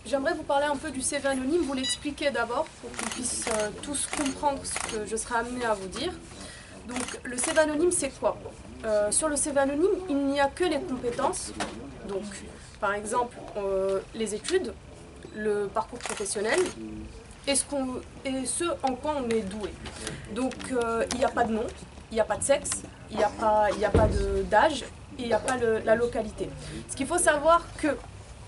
J'aimerais vous parler un peu du CV anonyme, vous l'expliquer d'abord pour qu'on puisse tous comprendre ce que je serai amenée à vous dire. Donc le CV anonyme c'est quoi? Sur le CV anonyme, il n'y a que les compétences, donc par exemple les études, le parcours professionnel et ce en quoi on est doué. Donc il n'y a pas de nom, il n'y a pas de sexe, il n'y a pas d'âge, et il n'y a pas la localité. Ce qu'il faut savoir que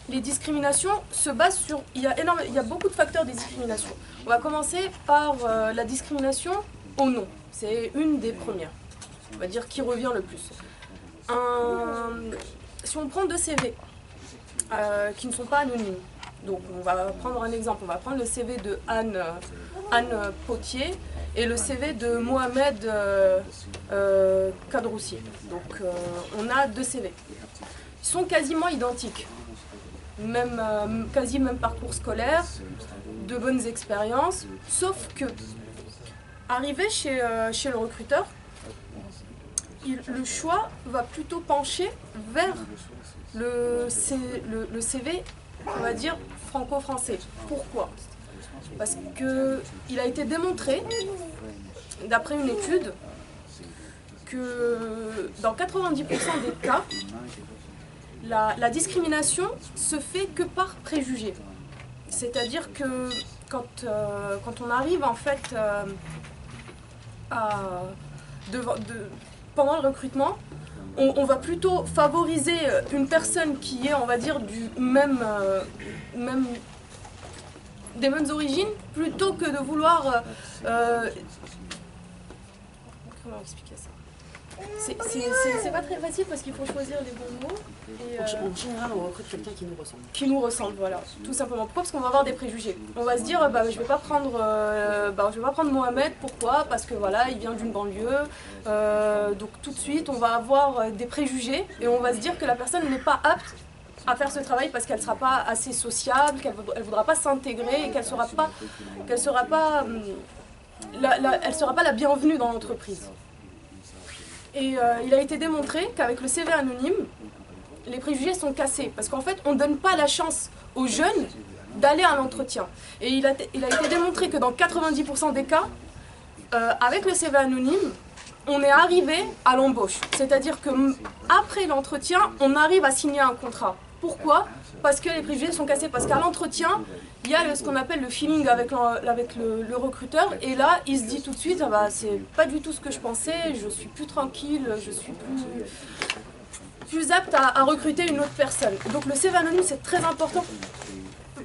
les discriminations se basent sur... Il y a beaucoup de facteurs de discrimination. On va commencer par la discrimination au nom. C'est une des premières. On va dire qui revient le plus. Si on prend deux CV qui ne sont pas anonymes, donc on va prendre un exemple, on va prendre le CV de Anne Potier et le CV de Mohamed Kadroussi. Donc on a deux CV. Ils sont quasiment identiques. Quasi même parcours scolaire, de bonnes expériences, sauf que, arrivé chez le recruteur, le choix va plutôt pencher vers le CV, on va dire, franco-français. Pourquoi? Parce qu'il a été démontré, d'après une étude, que dans 90% des cas, la discrimination se fait que par préjugés. C'est-à-dire que quand on arrive en fait pendant le recrutement, on va plutôt favoriser une personne qui est, on va dire, des mêmes origines, plutôt que de vouloir... comment expliquer ça? C'est pas très facile parce qu'il faut choisir les bons mots. Et, en général, on recrute quelqu'un qui nous ressemble. Qui nous ressemble, voilà, tout simplement. Pourquoi? Parce qu'on va avoir des préjugés. On va se dire, je vais pas prendre Mohamed, pourquoi? Parce que voilà, il vient d'une banlieue. Donc tout de suite, on va avoir des préjugés et on va se dire que la personne n'est pas apte à faire ce travail parce qu'elle ne sera pas assez sociable, qu'elle ne voudra pas s'intégrer et qu'elle sera pas la bienvenue dans l'entreprise. Et il a été démontré qu'avec le CV anonyme, les préjugés sont cassés. Parce qu'en fait, on ne donne pas la chance aux jeunes d'aller à l'entretien. Et il a été démontré que dans 90% des cas, avec le CV anonyme, on est arrivé à l'embauche. C'est-à-dire qu'après l'entretien, on arrive à signer un contrat. Pourquoi? Parce que les préjugés sont cassés. Parce qu'à l'entretien, il y a ce qu'on appelle le feeling avec le recruteur. Et là, il se dit tout de suite, c'est pas du tout ce que je pensais, je suis plus tranquille, je suis plus apte à recruter une autre personne. Donc le CV anonyme, c'est très important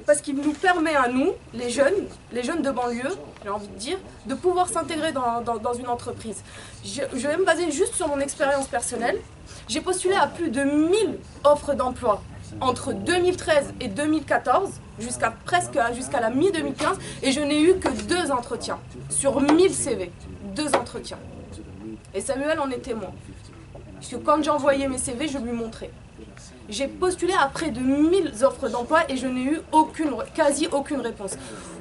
parce qu'il nous permet à nous, les jeunes de banlieue, j'ai envie de dire, de pouvoir s'intégrer dans une entreprise. Je vais me baser juste sur mon expérience personnelle. J'ai postulé à plus de 1000 offres d'emploi entre 2013 et 2014, jusqu'à la mi-2015, et je n'ai eu que 2 entretiens sur 1000 CV. 2 entretiens. Et Samuel en est témoin. Parce que quand j'envoyais mes CV, je lui montrais. J'ai postulé à près de 1000 offres d'emploi et je n'ai eu quasi aucune réponse.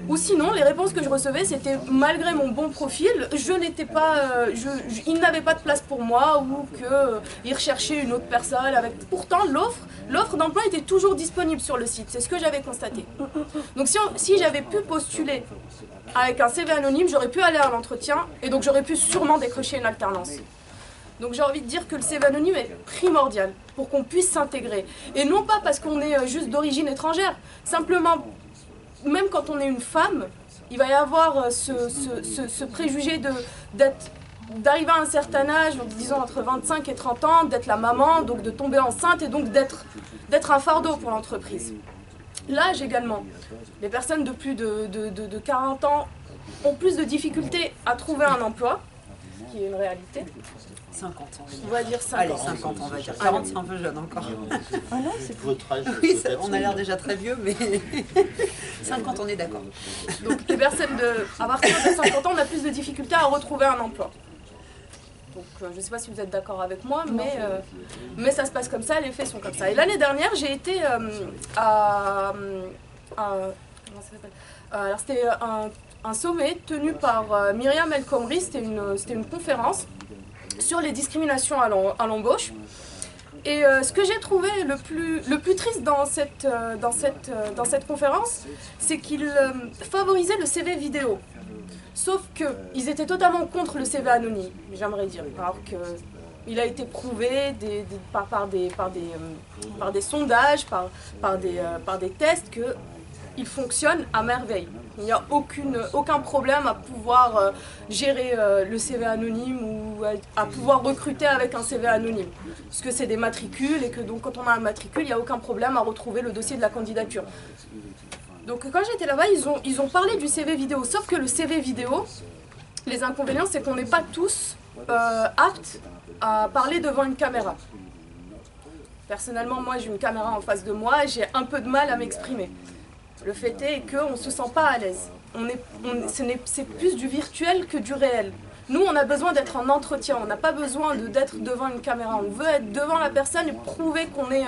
Ou sinon, les réponses que je recevais, c'était malgré mon bon profil, il n'avait pas de place pour moi ou qu'il recherchait une autre personne. Pourtant, l'offre d'emploi était toujours disponible sur le site, c'est ce que j'avais constaté. Donc si j'avais pu postuler avec un CV anonyme, j'aurais pu aller à l'entretien et donc j'aurais pu sûrement décrocher une alternance. Donc j'ai envie de dire que le CV anonyme est primordial pour qu'on puisse s'intégrer. Et non pas parce qu'on est juste d'origine étrangère. Simplement, même quand on est une femme, il va y avoir ce préjugé d'arriver à un certain âge, donc disons entre 25 et 30 ans, d'être la maman, donc de tomber enceinte et donc d'être un fardeau pour l'entreprise. L'âge également. Les personnes de plus de 40 ans ont plus de difficultés à trouver un emploi, ce qui est une réalité. 50, on va dire 50. Allez, 50, on va dire. 40, c'est un peu jeune encore. Ah non, c'est votre âge. Oui, on a l'air déjà très vieux, mais 50, on est d'accord. Donc les personnes à partir de 50 ans, on a plus de difficultés à retrouver un emploi. Donc je ne sais pas si vous êtes d'accord avec moi, mais ça se passe comme ça, les faits sont comme ça. Et l'année dernière, j'ai été comment ça s'appelle, alors c'était un sommet tenu par Myriam El Khomri, c'était une conférence sur les discriminations à l'embauche. Et ce que j'ai trouvé le plus triste dans cette conférence, c'est qu'ils favorisaient le CV vidéo. Sauf qu'ils étaient totalement contre le CV anonyme, j'aimerais dire. Alors qu'il a été prouvé par des sondages, par des tests qu'il fonctionne à merveille. Il n'y a aucun problème à pouvoir gérer le CV anonyme ou à pouvoir recruter avec un CV anonyme. Parce que c'est des matricules et que donc quand on a un matricule, il n'y a aucun problème à retrouver le dossier de la candidature. Donc quand j'étais là-bas, ils ont parlé du CV vidéo. Sauf que le CV vidéo, les inconvénients, c'est qu'on n'est pas tous aptes à parler devant une caméra. Personnellement, moi j'ai une caméra en face de moi et j'ai un peu de mal à m'exprimer. Le fait est qu'on ne se sent pas à l'aise. C'est plus du virtuel que du réel. Nous, on a besoin d'être en entretien, on n'a pas besoin d'être devant une caméra. On veut être devant la personne et prouver qu'on est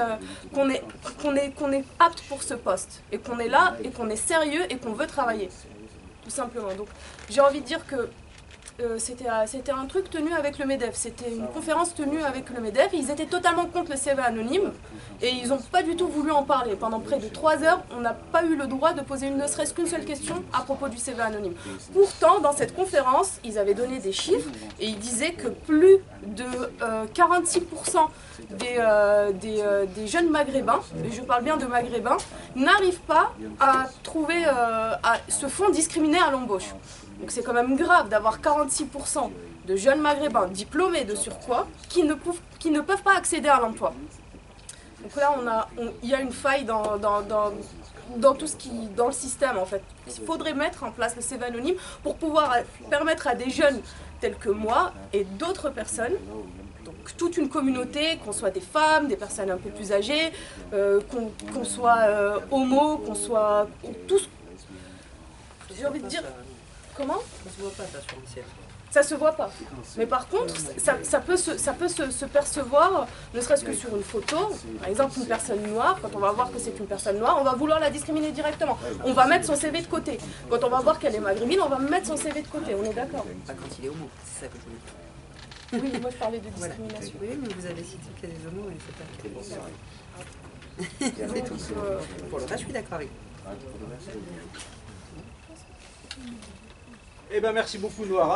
apte pour ce poste. Et qu'on est là, et qu'on est sérieux, et qu'on veut travailler. Tout simplement. Donc, j'ai envie de dire que c'était un truc tenu avec le MEDEF, c'était une conférence tenue avec le MEDEF, et ils étaient totalement contre le CV anonyme, et ils n'ont pas du tout voulu en parler. Pendant près de 3 heures, on n'a pas eu le droit de poser ne serait-ce qu'une seule question à propos du CV anonyme. Pourtant, dans cette conférence, ils avaient donné des chiffres, et ils disaient que plus de 46% des jeunes maghrébins, et je parle bien de maghrébins, n'arrivent pas à se font discriminer à l'embauche. Donc c'est quand même grave d'avoir 46% de jeunes maghrébins diplômés de surcroît qui ne peuvent pas accéder à l'emploi. Donc là, il y a une faille dans le système en fait. Il faudrait mettre en place le CV anonyme pour pouvoir permettre à des jeunes tels que moi et d'autres personnes, donc toute une communauté, qu'on soit des femmes, des personnes un peu plus âgées, qu'on soit homo, qu'on soit tous, j'ai envie de dire. Comment ? Ça se voit pas, ça, sur le ciel. Ça se voit pas. Mais par contre, ça peut se percevoir, ne serait-ce que sur une photo. Par exemple, une personne noire, quand on va voir que c'est une personne noire, on va vouloir la discriminer directement. On va mettre son CV de côté. Quand on va voir qu'elle est maghrébine, on va mettre son CV de côté. On est d'accord ? Pas quand il est homo, c'est ça que je voulais dire. Oui, moi je parlais de discrimination. Voilà. Oui, mais vous avez cité qu'il y a des homos, et c'est tout. Pour le reste, je suis d'accord avec vous. Eh bien, merci beaucoup, Noara.